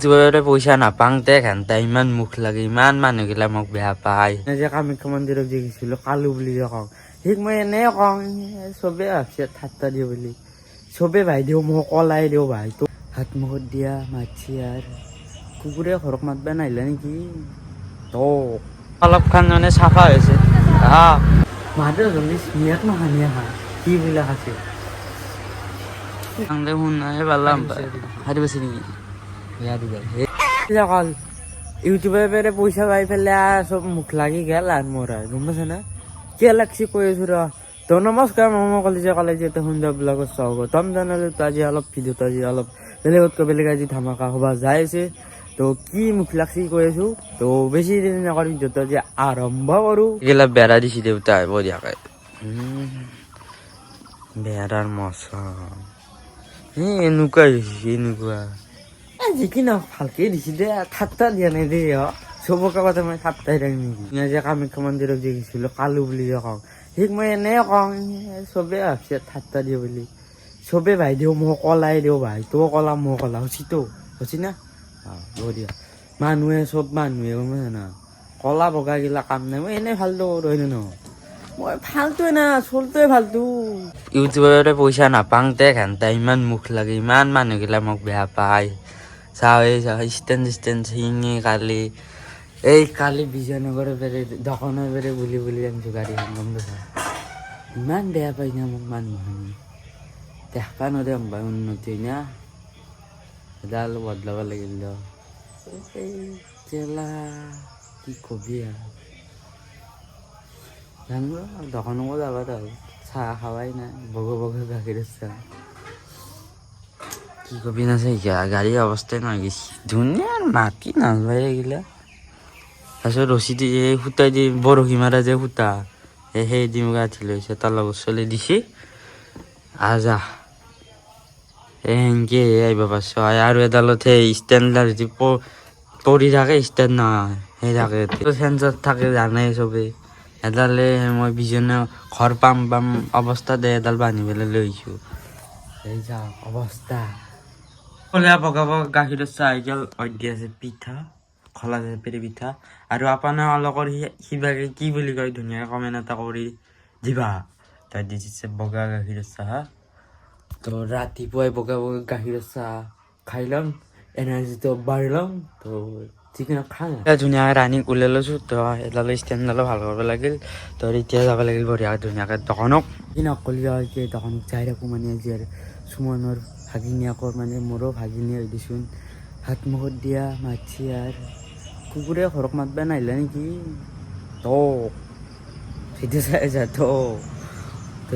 জোৰে পইচা নাপাওঁতে ঘণ্টা ইমান মুখ লাগে, ইমান মানুহগিলা মোক বেয়া পায়। যে কামাখ্যা মন্দিৰত যে গৈছিলো কালু বুলি যে কওঁ, ঠিক মই এনে কওঁ, চবে ভাবছে ঠাট্টা দিওঁ বুলি। চবে ভাই দিওঁ মোক কলাই দিওঁ ভাই তো হাত মুখত দিয়া মাতছি আৰু কুকুৰে ঘৰক মাতবা নাহিলে নেকি তো অলপখান মানে চাফা হৈছে। মাদে জলদি স্মিয়াক নহানিয়া হা কি বিলাক আছে শুনাহে পালাম হাৰি পাইছে নেকি ইউটিউবে পেৰে পইচা পাই পেলাই চব মুখ লাগি গেল আৰু মোৰ গম পাইছে না কিয় লাগছি কৈ আছো ৰ তো নমস্কাৰ মই কলেজে সুন্দৰ ব্লগত স্বাগতম জনালো। তো আজি অলপ ভিডিঅ'টো আজি অলপ বেলেগতকৈ বেলেগ আজি ধামাকা হ'বা যাই আছে। তো কি মুখ লাগছি কৈ আছো, তো বেছি দিন নকৰি ভিডিঅ'টো আজি আৰম্ভ কৰো। এইগিলা বেৰা দিছি দেউতাই বঢ়িয়াকৈ বেৰাৰ মচা এনেকুৱা এনেকুৱা যিকি নহওক ভালকে দিছি দে, ঠাট্টা দিয়া নাই দে চবকে কথা মই ঠাট্টাই থাকি নেকি। যে কামাখ্যা মন্দিৰত যে গৈছিলো কালু বুলি যে কওঁ, ঠিক মই এনে কওঁ, চবে ভাবছে ঠাট্টা দিওঁ বুলি। চবে ভাই দিওঁ মই কলাই দিওঁ ভাই তো কলা মই কলা হৈছি তো হৈছি না বঢ়িয়া। মানুহে চব মানুহে গম পাইছে না, কলা বগা গিলা কাম নাই। মই এনেই ফাল্টু কৰো হয় নহয়, মই ফাল্টুৱে না চলটোৱে ফাল্টু। ইউটিউবতে পইচা নাপাওঁতে ঘণ্টা ইমান মুখ লাগে, ইমান মানুহগিলা মোক বেয়া পায়। চাওঁ ষ্টেণ্ড চিঙি কালি বিজয়নগৰৰ পেৰে দোকানৰ পেৰে বুলি আনিছোঁ গাড়ীখন গম পাইছা। ইমান বেয়া পাই না মোক মানুহখিনি দেখবা নদে ভাই উন্নতি না এডাল বদলাব লাগিল তেলা কি কবি আৰু জানো দোকানকো যাবা তাই চাহ খাৱাই নাই বগে গাখীৰৰ চাহ কি কবি না চাই গাড়ীৰ অৱস্থাই নহয় গেছি ধুনীয়া মাটি নালবাই এইগিলা। তাৰপিছত ৰছী দি এই সূতাই দি বৰশী মাৰা যে সূতা সেই দি মোক আঠি লৈছে, তাৰ লগত চলি দিছে আজা সেনকে আহিব পাৰছ। আৰু এডালত সেই ষ্টেণ্ডডাল যদি পৰি থাকে ষ্টেণ্ড নহয় সেই থাকে চেঞ্চত থাকে জানে চবেই। এডালে মই বিজনে ঘৰ পাম অৱস্থাতে এডাল বান্ধি পেলাই লৈ আহিছোঁ। এই যাওক অৱস্থা কলীয়া বগা গাখীৰৰ চাহ এডাল দি আছে পিঠা খলা পেৰি পিঠা। আৰু আপোনালোকৰ সিভাগে কি বুলি কয় ধুনীয়াকৈ কমেণ্ট এটা কৰি দিবা। তাই দি দিছে বগা গাখীৰৰ চাহ। তো ৰাতিপুৱাই বগা গাখীৰৰ চাহ খাই ল'ম, এনাৰ্জিটো বাঢ়ি ল'ম। তো চিকেন খাম ধুনীয়াকৈ ৰানিং ওলাই লৈছোঁ। তো এডাল ষ্টেণ্ডডালো ভাল কৰিব লাগিল। তো এতিয়া যাব লাগিল বঢ়িয়া ধুনীয়াকৈ দোকানক কি নকলিয়া এতিয়া দোকানক যাই থাকোঁ মানে আজি আৰু সুমনৰ ভাগিনীয়েকৰ মানে মোৰো ভাগিনীয়ে দিছোন হাত মুখত দিয়া মাতছি আৰু কুকুৰে ঘৰক মাতবা নাহিলে নেকি তো ভিডিঅ' চাই যা তো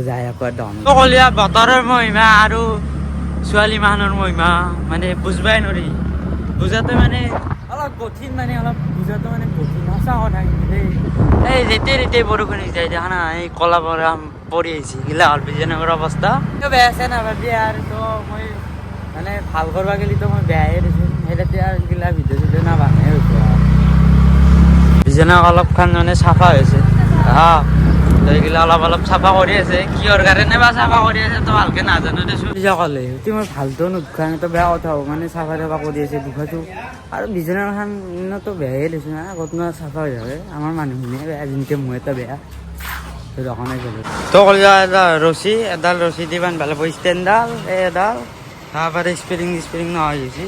যাই আকৌ দোকান কলীয়া বতৰৰ মহিমা আৰু ছোৱালী মানুহৰ মহিমা মানে বুজবাই নোৱাৰি। বুজাটো মানে অলপ কঠিন, মানে অলপ বুজাটো মানে কঠিন সঁচা কথা কিন্তু দেই। এই যেতিয়াই বৰষুণ যায় দেখা না এই কলা বৰা পৰি আহিছে গিলা হ'ল বিজয়নগৰৰ অৱস্থা বেয়া আছে নাভাবি আৰু। তো মই মানে ভাল কৰিব গেলিতো মই বেয়াই দিছোঁ সেইটাতে আৰু গিলা ভিডিঅ' চিডিঅ' নাবানে হৈছোঁ আৰু বিজয়নগৰ অলপখান মানে চাফা হৈছে এইগিলা অলপ চাফা কৰি আছে, কিহৰ কাৰণে বা চাফা কৰি আছে তো ভালকে নাজানো দেচোন। ক'লে সেইটো মই ভালটো নুখান তো বেয়া কথা হ'ব মানে চাফা চাফা কৰি আছে দুখাটো। আৰু বিজয়নগৰখনতো বেয়াই দেচোন না ক'তনো চাফা হৈ থাকে, আমাৰ মানুহখিনিয়ে বেয়া যেনেকৈ মই এটা বেয়া দোকানে গ'লো। তো কলিয়া এডাল ৰছী দি বান্ধ ভাল হ'ব ষ্টেণ্ডডাল এডাল তাৰপৰা স্প্ৰিং নহয় গৈছে।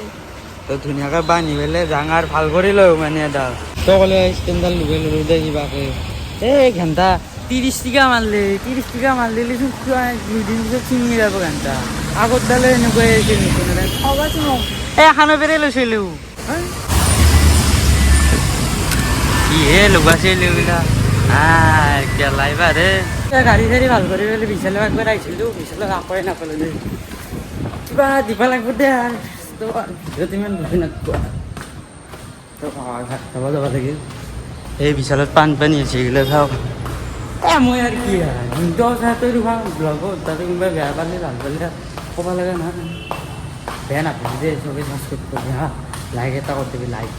তো ধুনীয়াকৈ বান্ধি পেলাই ডাঙৰ ভাল কৰি লওঁ মানে এডাল। তো কলিয়া ষ্টেণ্ডডাল লুকাই ল'লোঁ দে কিবাকে এই ঘণ্টা 30 টকা মাৰিলে 30 টকা মাৰিলে দুদিন পিছত চিঙি যাব ঘণ্টা আগত ডালে এনেকুৱাই আছিল নতুন মোক এই এখানৰ পেৰে লৈছিলোঁ কিহে লগাইছিলোঁ এইবিলাক গেলাই বাৰে গাড়ী চাড়ী ভাল কৰি পেলাই বিশালক একবাৰ আহিছিলোঁ, বিশালক আকোৱে নাপালোঁ দেই কিবা দিব লাগিব দে আৰু তো ইমান বুজি নাপাওঁ। তো ভাত খাব যাব লাগিল এই বিশালত পানী আছে এইগিলা চাওক। মই আৰু কি যোনটো চাহটো খাওঁ ব্লগত তাতে কোনোবাই বেয়া পালে ভাল পালে ক'ব লাগে নহয়, বেয়া নাপাবি দেই চবেই ছাবস্ক্ৰাইব কৰিবি লাইক এটা কৰি দিবি লাইক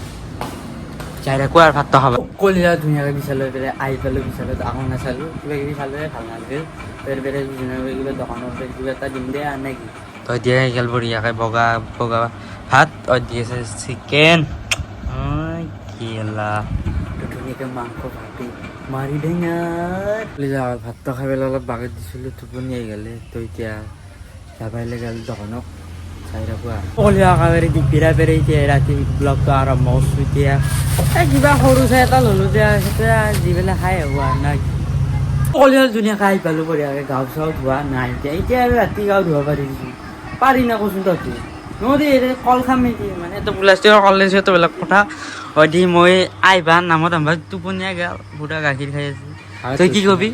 যাই থাকোঁ আৰু ভাতটো খাব। কলিয়া ধুনীয়াকৈ বিশালৈ পেলাই আহি পালোঁ, বিশালত আকৌ নাচালোঁ কিবা কিবি খালে ভাল নালাগিল পেৰে কিবা দোকানৰ কিবা এটা দিম দে আৰু নে কি। তো এতিয়া গেল বঢ়িয়াকৈ বগা ভাত দিয়েছে চিকেন কেলা ধুনীয়াকে মাংস ভাতি মাৰি দেঙাৰ ভাতটো খাই পেলাই অলপ বাগত দিছিলোঁ টোপনি আহি গ'লে তো এতিয়া যাবাইলে গ'ল দোকানক চাই থাকোঁ কলিয়া একেবাৰে দিগবিৰা পেৰে এতিয়া ৰাতি ব্লগটো আৰম্ভ কৰিছোঁ এতিয়া কিবা সৰু চাই এটা ল'লোঁ যে সেইটোৱে দি পেলাই খাই আহোঁ আৰু নাই কলিয়া ধুনীয়াকৈ আহি পালোঁ বঢ়িয়াকৈ গাঁও চাও ধোৱা নাই এতিয়া আৰু ৰাতি গাঁও ধোৱা পাৰি না কচোন তহঁতি নদী কল খাম নেকি মানে এইটো প্লাষ্টিকৰ কল লৈছোঁ এইটো বেলেগ কথা দি মই আহিবা নামত আমাৰ টোপনিয়াই গ'ল বুঢ়া গাখীৰ খাই আছোঁ তই কি কবি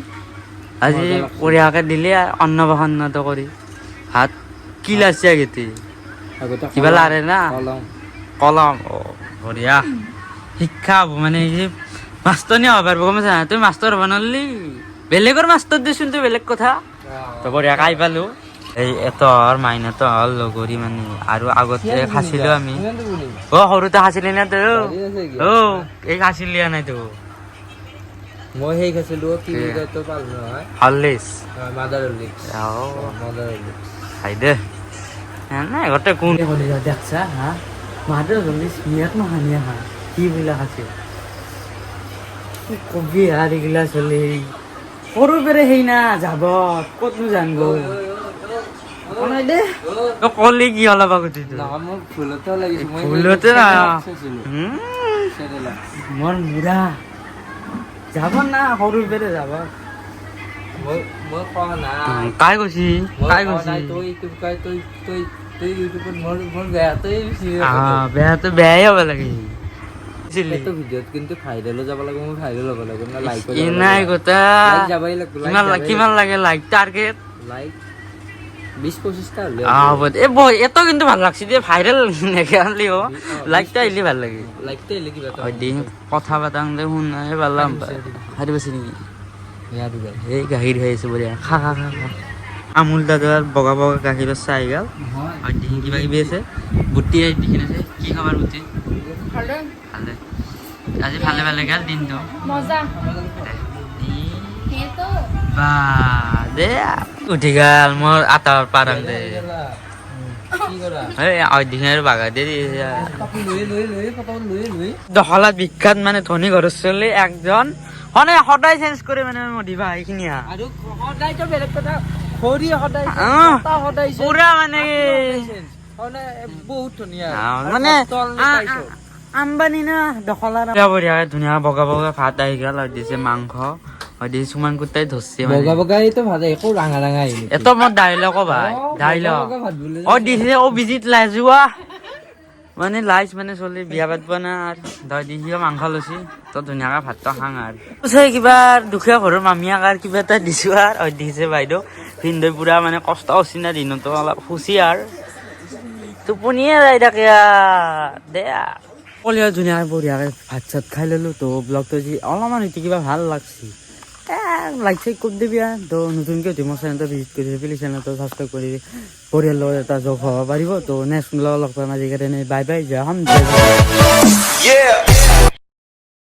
আজি বঢ়িয়াকৈ দিলে অন্নপ্ৰাশনটো কৰি ভাত কি লাগছে আগতে কিবা লাৰে না কলম বঢ়িয়া শিক্ষা হ'ব মানে এই যে মাষ্টৰনী হ'ব পাৰিব গম পাইছা তই মাষ্টৰ হ'ব নোৱাৰিলি বেলেগৰ মাষ্টৰ দেচোন তই বেলেগ কথা তই বঢ়িয়াকৈ আহি পালোঁ এই এতৰ মাইনাতৰ লগৰী মানে আৰু আগতে খাইছিলোঁ আমি সৰুতে খাইছিলি না তই এই খাইছিলি নাই তো মই সেই খাইছিলোঁ হৰলিক্স খাই দে নাই গোটে কোন দেখছা হা মাদাৰ হৰলিক্স মিয়াক নহানিয়া হা কি বিলাক আছে কবি আৰ এগুলা চলে সৰু পেৰে সেই না যাব ক'তনো জানব কলি কি অলপ আগতে ভুলতে না মোৰ মুৰা যাব না সৰু পেৰে যাব কাই কৈছি বেয়াটো বেয়াই হ'ব লাগে ভিডিঅ'ত কিন্তু ভাইৰেলো যাব লাগিব মই ভাইৰেল হ'ব লাগিব না লাইক নাই কথা যাবই লাগিব কিমান লাগে লাইক টাৰ্গেট লাইক 20-25টা হলে এত কিন্তু ভাল লাগছে দে ভাইৰেল নেখালি ও লাইকটা আহিলে ভাল লাগে লাইকটা আহিলে কিবা এটা দিন কথা পাতাং দে শুন এই ভাল লাম হাৰি বসে নেকি এই গাখীৰ খাই আছো বঢ়িয়া খা খা খা খা আমুল দাদাৰ বগা বগা গাখীৰৰ চাহ আহি গ'ল আৰু দিন কিবা কিবি আছে বুটি দেখি আছে কি খাবাৰ বুটি ভালে আজি ভালে ভালে গেল দিনটো মজা বা দে উঠি গেল মোৰ আটাৰ পাৰাং দে দিনৰ বাগা দে দখলাত বিখ্যাত মানে ধনী ঘৰৰ ছোৱালী একজন মানে সদায় চেঞ্জ কৰে মানে মদিবা এইখিনি আৰু সদায়তো বেলেগ কথা খৰি সদায় সদায় পুৰা মানে বহুত ধুনীয়া মানে আম্বানী না দখলাৰ বঢ়িয়া ধুনীয়া বগা বগা ভাত আহি গেল আৰু দিছে মাংস দিছে চুমান কুটাই ধৰছে বগা বগা এইটো ভাত একো ৰাঙা ৰাঙা আহিলে এত মোৰ ডাইলগ ভাই ডাইলগ দিছে বিজিত লাই যোৱা মানে লাইছ মানে চলি বিয়া পাতিব না আৰু দিছে মাংস লৈছি তো ধুনীয়াকৈ ভাতটো খাং আৰু কিবা দুখীয়া ঘৰৰ মামীয়াক আৰু কিবা এটা দিছো আৰু দিছে বাইদেউ ভিনদৈ পুৰা মানে কষ্ট হৈছে না দিনতো অলপ খুচি আৰু টোপনিয়ে যাই থাকে দে কলিয়া ধুনীয়াকৈ বঢ়িয়াকৈ ভাত চাত খাই ল'লোঁ তো ব্লগটো যি অলপমান এতিয়া কিবা ভাল লাগছি লাইক চাইক কৰি দিবি তো নতুনকৈ উঠি মোৰ চেনেলটো ভিজিট কৰি প্লিজ চেনেলটো ছাবস্ক্ৰাইব কৰি পৰিয়ালৰ লগত এটা জব হ'ব পাৰিব তো নেক্সট ব্লগ লগ পাম আজিকালি বাই বাই যাম